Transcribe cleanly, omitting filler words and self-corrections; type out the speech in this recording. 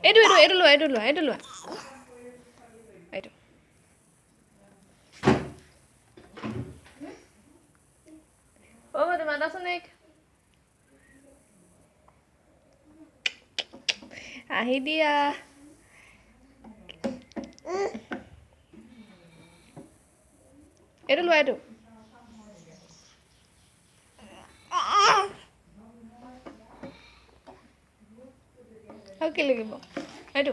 এইটো লোৱা এইটো লোৱা এইটো অ' তোমাৰ দাচোন এক আহি দিয়া এইটো লোৱা এইটো আৰু কি লাগিব এইটো